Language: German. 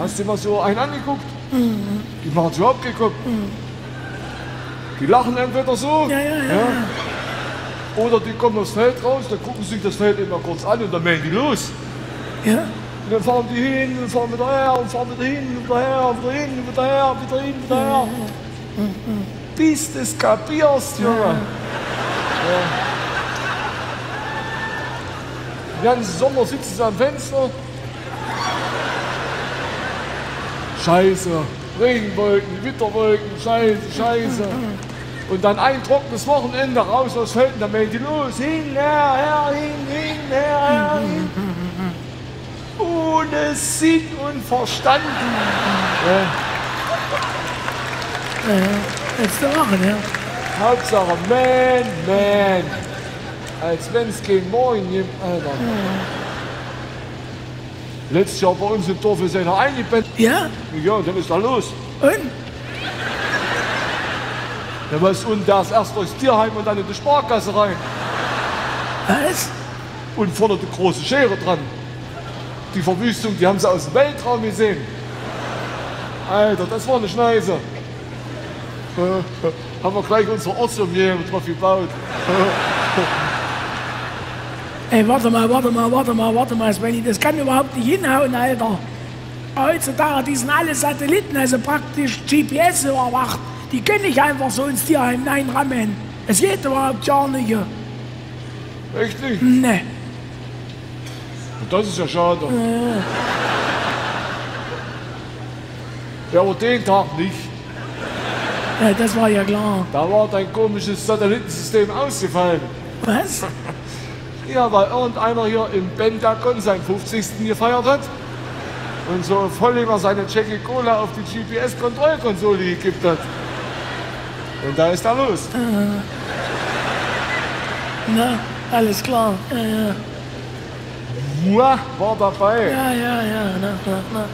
Hast du mal so einen angeguckt? Die machen es überhaupt geguckt. Die lachen entweder so, oder die kommen aufs Feld raus, dann gucken sich das Feld immer kurz an und dann melden die los. Ja. Und dann fahren die hin und fahren wieder her und fahren wieder hin, wieder her, wieder hin, wieder her, wieder hin, wieder her. Bis du es kapierst, Junge. Ja. Den ganzen Sommer sitzen sie am Fenster. Scheiße, Regenwolken, Witterwolken, Scheiße, Scheiße. Und dann ein trockenes Wochenende raus aus Feld, dann melden die los. Hin, her, hin, her, hin. Ohne Sinn und Verstand. Jetzt zu machen, ja. Hauptsache, man. Als wenn es kein Morgen gibt, Alter. Letztes Jahr bei uns im Dorf ist einer eingepennt. Ja? Ja, dann ist da los. Und? Der was und der ist erst durchs Tierheim und dann in die Sparkasse rein. Was? Und vorne die große Schere dran. Die Verwüstung, die haben sie aus dem Weltraum gesehen. Alter, das war eine Schneise. Haben wir gleich unsere Ortsumgehung drauf gebaut. Ey, warte mal, Svenny, das kann überhaupt nicht hinhauen, Alter. Heutzutage, die sind alle Satelliten, also praktisch GPS überwacht. Die können nicht einfach so ins Tierheim reinrammen. Es geht überhaupt gar nicht. Echt nicht? Ne. Das ist ja schade. Ja, aber den Tag nicht. Ja, das war ja klar. Da war dein komisches Satellitensystem ausgefallen. Was? Ja, weil irgendeiner hier im Pentagon seinen 50. gefeiert hat und so voll immer seine Jackie Cola auf die GPS-Kontrollkonsole gekippt hat. Und da ist er los. Na, alles klar. Mua war dabei. Ja, na.